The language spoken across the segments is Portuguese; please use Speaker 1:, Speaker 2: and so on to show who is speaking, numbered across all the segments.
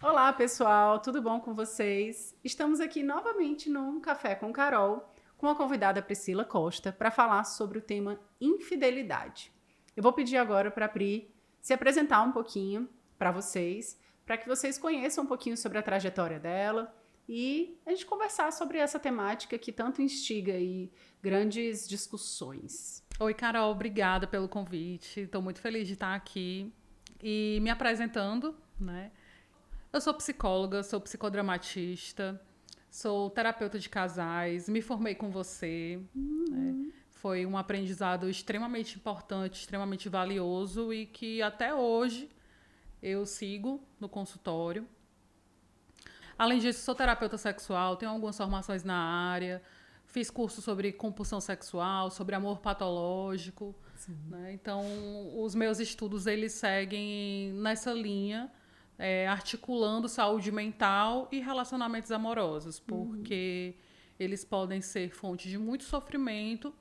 Speaker 1: Olá, pessoal, tudo bom com vocês? Estamos aqui novamente num Café com Carol, com a convidada Priscila Costa, para falar sobre o tema infidelidade. Eu vou pedir agora para a Pri se apresentar um pouquinho para vocês, para que vocês conheçam um pouquinho sobre a trajetória dela e a gente conversar sobre essa temática que tanto instiga aí grandes discussões.
Speaker 2: Oi, Carol, obrigada pelo convite. Estou muito feliz de estar aqui e me apresentando, né? Eu sou psicóloga, sou psicodramatista, sou terapeuta de casais, me formei com você. Né? Foi um aprendizado extremamente importante, extremamente valioso e que até hoje eu sigo no consultório. Além disso, sou terapeuta sexual, tenho algumas formações na área, fiz curso sobre compulsão sexual, sobre amor patológico, né? Então, os meus estudos eles seguem nessa linha, articulando saúde mental e relacionamentos amorosos, porque eles podem ser fonte de muito sofrimento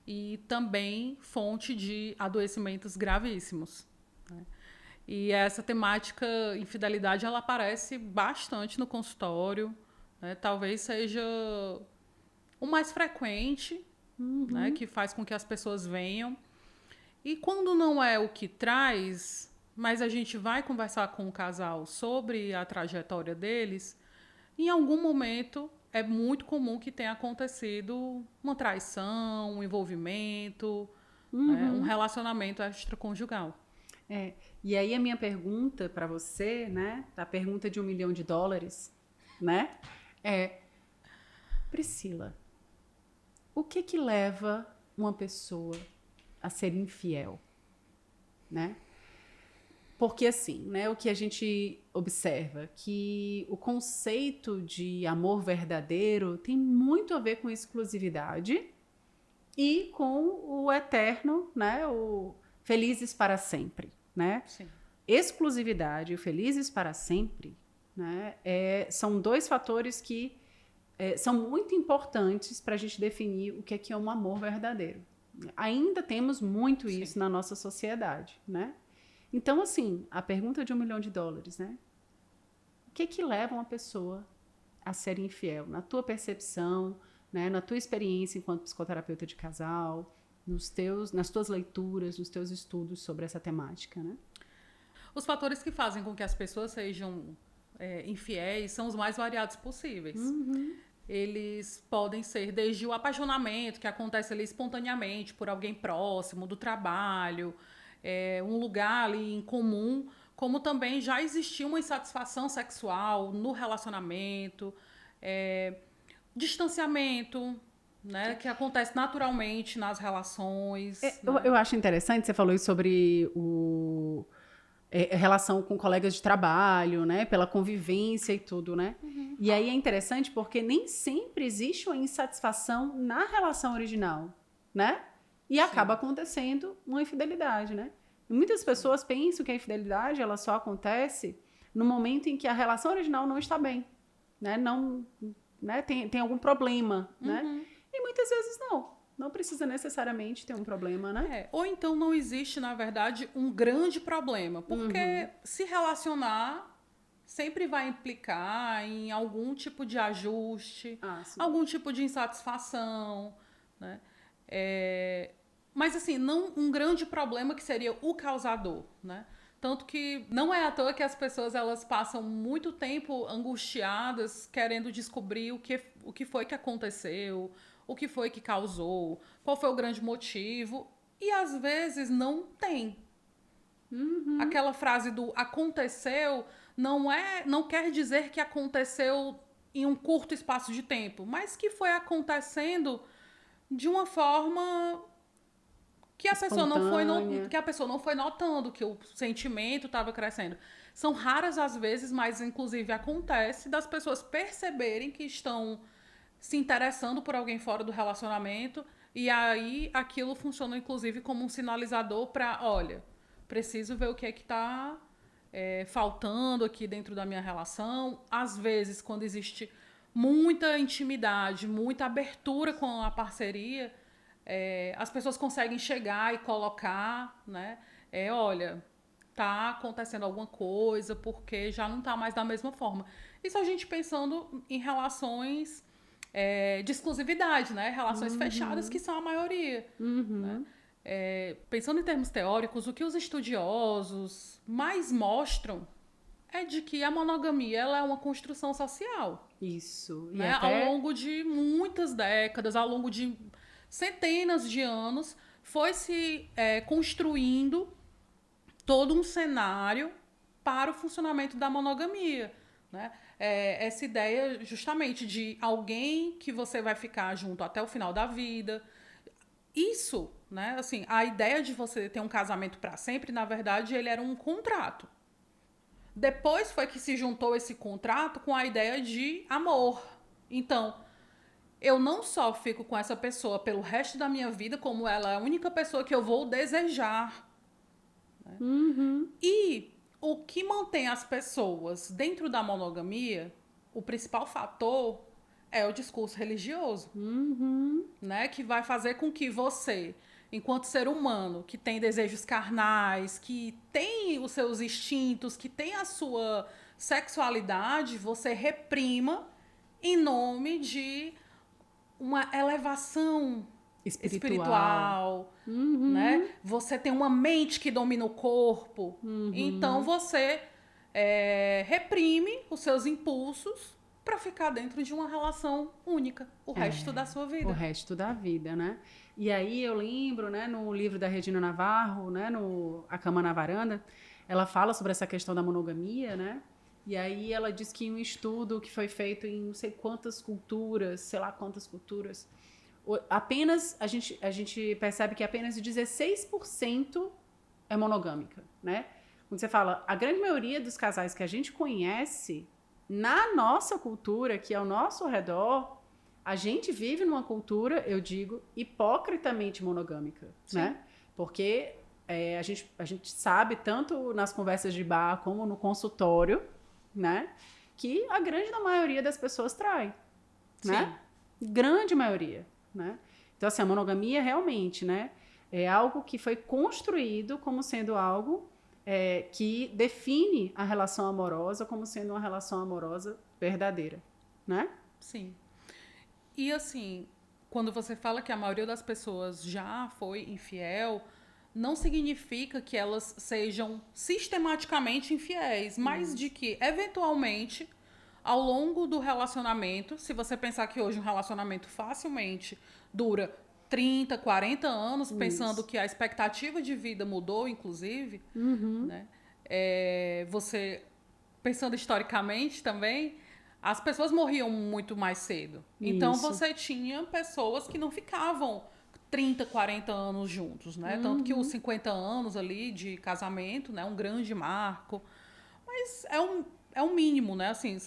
Speaker 2: e também fonte de adoecimentos gravíssimos. Né? E essa temática infidelidade ela aparece bastante no consultório, né? Talvez seja o mais frequente, né? Que faz com que as pessoas venham. E quando não é o que traz, mas a gente vai conversar com o casal sobre a trajetória deles, em algum momento é muito comum que tenha acontecido uma traição, um envolvimento, né? Um relacionamento extraconjugal.
Speaker 1: É, e aí a minha pergunta para você, né? A pergunta de US$ 1 milhão, né? É, Priscila, o que que leva uma pessoa a ser infiel, né? Porque assim, né, o que a gente observa que o conceito de amor verdadeiro tem muito a ver com exclusividade e com o eterno, né, o felizes para sempre, né?
Speaker 2: Sim.
Speaker 1: Exclusividade e o felizes para sempre, né, são dois fatores que são muito importantes para a gente definir o que é um amor verdadeiro. Ainda temos muito
Speaker 2: Sim.
Speaker 1: isso na nossa sociedade, né? Então, assim, a pergunta de US$ 1 milhão, né? O que leva uma pessoa a ser infiel? Na tua percepção, né? Na tua experiência enquanto psicoterapeuta de casal, nas tuas leituras, nos teus estudos sobre essa temática, né?
Speaker 2: Os fatores que fazem com que as pessoas sejam infiéis são os mais variados possíveis. Eles podem ser desde o apaixonamento, que acontece ali espontaneamente por alguém próximo, do trabalho, um lugar ali em comum, como também já existia uma insatisfação sexual no relacionamento, distanciamento, né, que acontece naturalmente nas relações.
Speaker 1: Eu
Speaker 2: Né?
Speaker 1: acho interessante, você falou isso sobre relação com colegas de trabalho, né? Pela convivência e tudo, né? E aí é interessante porque nem sempre existe uma insatisfação na relação original, né? E acaba acontecendo uma infidelidade, né? E muitas pessoas pensam que a infidelidade ela só acontece no momento em que a relação original não está bem, né? Não, né? Tem algum problema, né? E muitas vezes não precisa necessariamente ter um problema, né?
Speaker 2: Ou então não existe, na verdade, um grande problema, porque se relacionar sempre vai implicar em algum tipo de ajuste, algum tipo de insatisfação, né? Mas assim, não um grande problema que seria o causador, né? Tanto que não é à toa que as pessoas elas passam muito tempo angustiadas querendo descobrir o que foi que aconteceu, o que foi que causou, qual foi o grande motivo. E às vezes não tem. Aquela frase do aconteceu não quer dizer que aconteceu em um curto espaço de tempo, mas que foi acontecendo de uma forma que
Speaker 1: Espontânea.
Speaker 2: que a pessoa não foi notando que o sentimento estava crescendo. São raras as vezes, mas inclusive acontece das pessoas perceberem que estão se interessando por alguém fora do relacionamento e aí aquilo funciona inclusive como um sinalizador para, olha, preciso ver o que é que está faltando aqui dentro da minha relação. Às vezes, quando existe muita intimidade, muita abertura com a parceria, as pessoas conseguem chegar e colocar, né? Olha, tá acontecendo alguma coisa, porque já não tá mais da mesma forma. Isso a gente pensando em relações de exclusividade, né? Relações fechadas, que são a maioria. Né? Pensando em termos teóricos, o que os estudiosos mais mostram é de que a monogamia ela é uma construção social.
Speaker 1: Isso. E
Speaker 2: Né?
Speaker 1: até...
Speaker 2: Ao longo de muitas décadas, ao longo de centenas de anos, foi se construindo todo um cenário para o funcionamento da monogamia. Né? Essa ideia justamente de alguém que você vai ficar junto até o final da vida. Isso, né? Assim, a ideia de você ter um casamento para sempre, na verdade, ele era um contrato. Depois foi que se juntou esse contrato com a ideia de amor. Então, eu não só fico com essa pessoa pelo resto da minha vida, como ela é a única pessoa que eu vou desejar. Né? E o que mantém as pessoas dentro da monogamia, o principal fator é o discurso religioso. Né? Que vai fazer com que você, enquanto ser humano, que tem desejos carnais, que tem os seus instintos, que tem a sua sexualidade, você reprima em nome de uma elevação espiritual, né? Você tem uma mente que domina o corpo, então você reprime os seus impulsos para ficar dentro de uma relação única o resto da sua vida.
Speaker 1: O resto da vida, né? E aí eu lembro, né, no livro da Regina Navarro, né, no A Cama na Varanda, ela fala sobre essa questão da monogamia, né? E aí ela diz que em um estudo que foi feito em não sei quantas culturas, sei lá quantas culturas, apenas a gente percebe que apenas 16% é monogâmica, né? Quando você fala, a grande maioria dos casais que a gente conhece na nossa cultura, que é ao nosso redor, a gente vive numa cultura, eu digo, hipocritamente monogâmica, né? Porque a gente sabe, tanto nas conversas de bar como no consultório, né? Que a grande maioria das pessoas trai, né? Grande maioria, né? Então, assim, a monogamia realmente, né? É algo que foi construído como sendo algo que define a relação amorosa como sendo uma relação amorosa verdadeira, né?
Speaker 2: Sim. E assim, quando você fala que a maioria das pessoas já foi infiel, não significa que elas sejam sistematicamente infiéis, mas de que, eventualmente, ao longo do relacionamento, se você pensar que hoje um relacionamento facilmente dura 30, 40 anos, pensando que a expectativa de vida mudou, inclusive, né? Você, pensando historicamente também, as pessoas morriam muito mais cedo. Então, você tinha pessoas que não ficavam 30, 40 anos juntos, né? Tanto que os 50 anos ali de casamento, né? Um grande marco. Mas é um mínimo, né? Assim,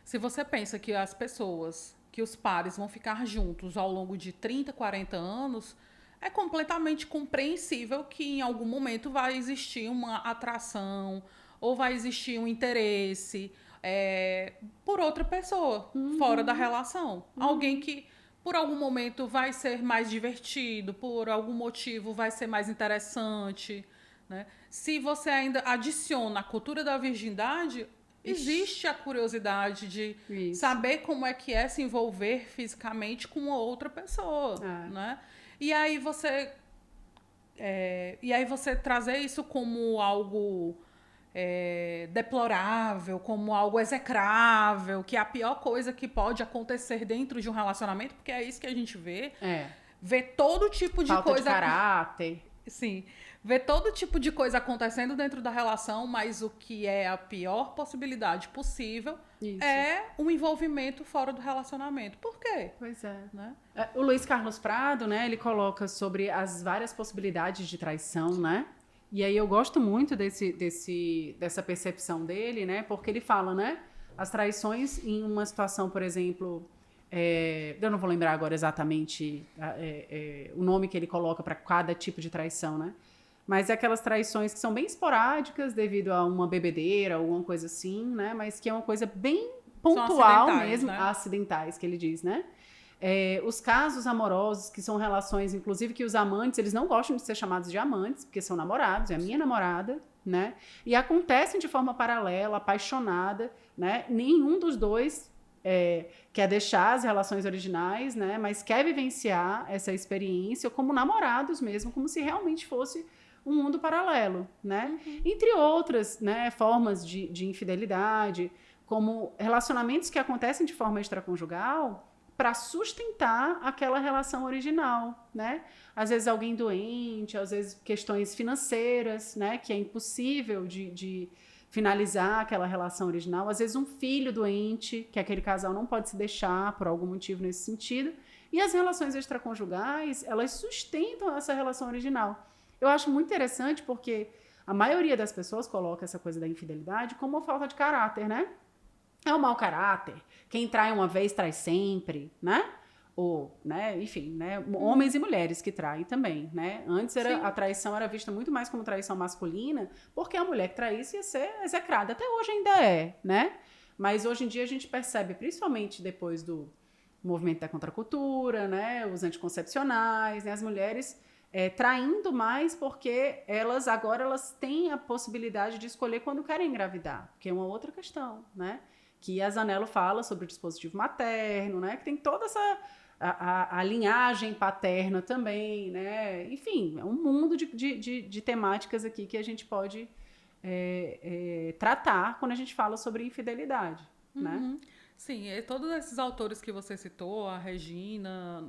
Speaker 2: se você pensa que as pessoas, que os pares vão ficar juntos ao longo de 30, 40 anos, é completamente compreensível que em algum momento vai existir uma atração ou vai existir um interesse por outra pessoa fora da relação. Alguém que por algum momento vai ser mais divertido, por algum motivo vai ser mais interessante, né? Se você ainda adiciona a cultura da virgindade, existe a curiosidade de saber como é que é se envolver fisicamente com uma outra pessoa, né? E aí você trazer isso como algo deplorável, como algo execrável, que é a pior coisa que pode acontecer dentro de um relacionamento, porque é isso que a gente vê. Vê todo tipo de
Speaker 1: falta
Speaker 2: coisa...
Speaker 1: de caráter.
Speaker 2: Sim. Vê todo tipo de coisa acontecendo dentro da relação, mas o que é a pior possibilidade possível é um envolvimento fora do relacionamento. Por quê?
Speaker 1: Pois é.
Speaker 2: Né?
Speaker 1: O Luiz Carlos Prado, né, ele coloca sobre as várias possibilidades de traição, né? E aí eu gosto muito dessa percepção dele, né? Porque ele fala, né? As traições em uma situação, por exemplo... eu não vou lembrar agora exatamente o nome que ele coloca para cada tipo de traição, né? Mas é aquelas traições que são bem esporádicas devido a uma bebedeira ou alguma coisa assim, né? Mas que é uma coisa bem pontual mesmo, né? Acidentais, que ele diz, né? Os casos amorosos, que são relações, inclusive, que os amantes, eles não gostam de ser chamados de amantes, porque são namorados, é a minha namorada, né? E acontecem de forma paralela, apaixonada, né? Nenhum dos dois quer deixar as relações originais, né? Mas quer vivenciar essa experiência como namorados mesmo, como se realmente fosse um mundo paralelo, né? Entre outras, né, formas de infidelidade, como relacionamentos que acontecem de forma extraconjugal para sustentar aquela relação original, né? Às vezes alguém doente, às vezes questões financeiras, né? Que é impossível de finalizar aquela relação original. Às vezes um filho doente, que aquele casal não pode se deixar por algum motivo nesse sentido. E as relações extraconjugais, elas sustentam essa relação original. Eu acho muito interessante porque a maioria das pessoas coloca essa coisa da infidelidade como uma falta de caráter, né? É um mau caráter. Quem trai uma vez trai sempre, né? Ou, né, enfim, né, homens e mulheres que traem também, né? Antes a traição era vista muito mais como traição masculina, porque a mulher que traísse ia ser execrada. Até hoje ainda é, né? Mas hoje em dia a gente percebe, principalmente depois do movimento da contracultura, né, os anticoncepcionais, né, as mulheres traindo mais porque agora elas têm a possibilidade de escolher quando querem engravidar, que é uma outra questão, né? Que a Zanello fala sobre o dispositivo materno, né? Que tem toda essa a linhagem paterna também, né? Enfim, é um mundo de temáticas aqui que a gente pode tratar quando a gente fala sobre infidelidade, né?
Speaker 2: Sim, e todos esses autores que você citou, a Regina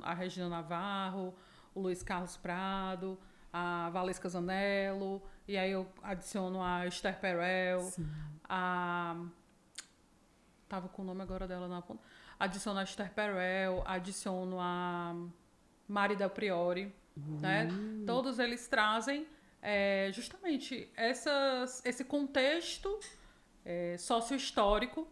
Speaker 2: Navarro, o Luiz Carlos Prado, a Valesca Zanello, e aí eu adiciono a Esther Perel, tava com o nome agora dela na ponta. Adiciono a Esther Perel, adiciono a Mari Del Priori, né? Todos eles trazem justamente esse contexto sócio-histórico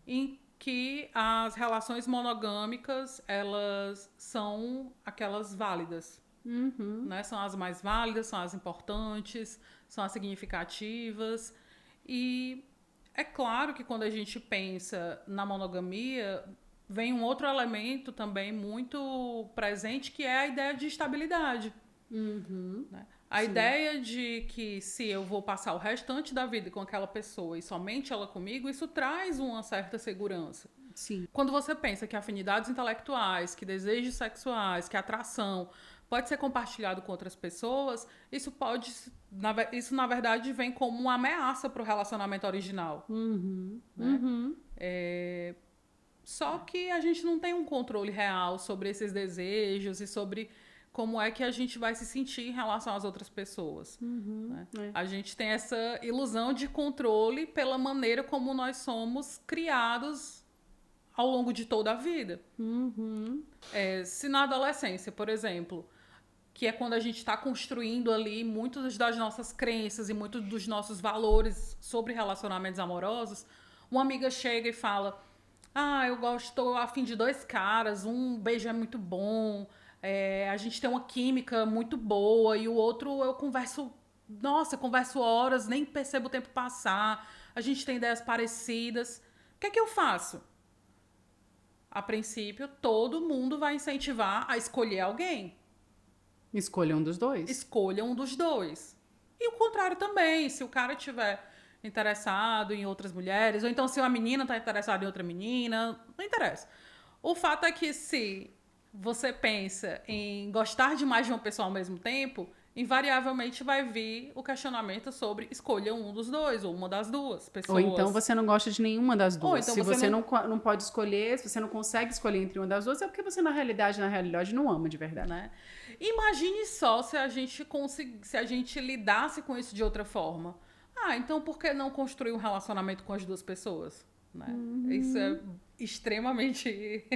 Speaker 2: em que as relações monogâmicas, elas são aquelas válidas, né? São as mais válidas, são as importantes, são as significativas. E é claro que quando a gente pensa na monogamia, vem um outro elemento também muito presente, que é a ideia de estabilidade. Né? A ideia de que se eu vou passar o restante da vida com aquela pessoa e somente ela comigo, isso traz uma certa segurança.
Speaker 1: Sim.
Speaker 2: Quando você pensa que afinidades intelectuais, que desejos sexuais, que atração pode ser compartilhado com outras pessoas, isso na verdade vem como uma ameaça para o relacionamento original. Né? Só que a gente não tem um controle real sobre esses desejos e sobre como é que a gente vai se sentir em relação às outras pessoas. Né? A gente tem essa ilusão de controle pela maneira como nós somos criados ao longo de toda a vida. Se na adolescência, por exemplo, que é quando a gente está construindo ali muitas das nossas crenças e muitos dos nossos valores sobre relacionamentos amorosos, uma amiga chega e fala: eu estou a fim de 2 caras, um beijo é muito bom, a gente tem uma química muito boa, e o outro eu converso horas, nem percebo o tempo passar, a gente tem ideias parecidas. O que é que eu faço? A princípio, todo mundo vai incentivar a escolher alguém.
Speaker 1: Escolha um dos dois.
Speaker 2: Escolha um dos dois. E o contrário também, se o cara estiver interessado em outras mulheres, ou então se uma menina está interessada em outra menina, não interessa. O fato é que se você pensa em gostar de mais de uma pessoa ao mesmo tempo, invariavelmente vai vir o questionamento sobre escolha um dos dois, ou uma das duas pessoas.
Speaker 1: Ou então você não gosta de nenhuma das duas.
Speaker 2: Então
Speaker 1: se você não pode escolher, se você não consegue escolher entre uma das duas, é porque você na realidade não ama de verdade.
Speaker 2: Né? Imagine só se a gente lidasse com isso de outra forma. Então por que não construir um relacionamento com as duas pessoas? Né? Isso é extremamente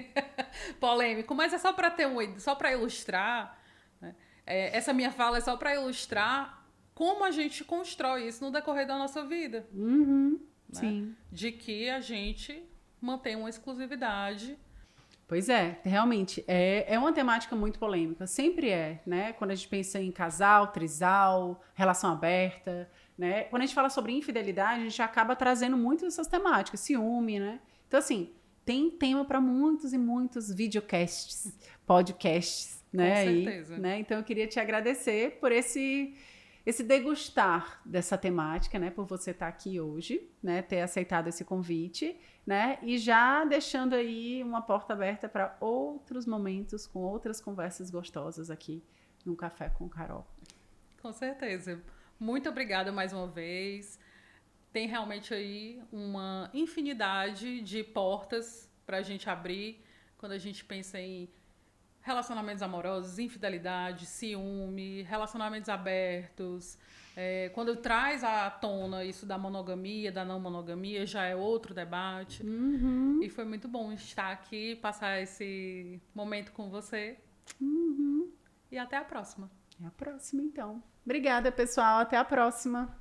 Speaker 2: polêmico, mas é só para ilustrar, né? Essa minha fala é só para ilustrar como a gente constrói isso no decorrer da nossa vida. Né?
Speaker 1: Sim.
Speaker 2: De que a gente mantém uma exclusividade.
Speaker 1: Pois é, realmente, é uma temática muito polêmica, sempre né? Quando a gente pensa em casal, trisal, relação aberta, né? Quando a gente fala sobre infidelidade, a gente acaba trazendo muito essas temáticas, ciúme, né? Então, assim, tem tema para muitos e muitos videocasts, podcasts, né?
Speaker 2: Com certeza.
Speaker 1: Né? Então eu queria te agradecer por esse degustar dessa temática, né, por você estar aqui hoje, né, ter aceitado esse convite, né, e já deixando aí uma porta aberta para outros momentos com outras conversas gostosas aqui no Café com Carol.
Speaker 2: Com certeza. Muito obrigada mais uma vez. Tem realmente aí uma infinidade de portas para a gente abrir quando a gente pensa em relacionamentos amorosos, infidelidade, ciúme, relacionamentos abertos. Quando traz à tona isso da monogamia, da não monogamia, já é outro debate.
Speaker 1: Uhum.
Speaker 2: E foi muito bom estar aqui, passar esse momento com você.
Speaker 1: Uhum.
Speaker 2: E até a próxima.
Speaker 1: Até a próxima, então. Obrigada, pessoal. Até a próxima.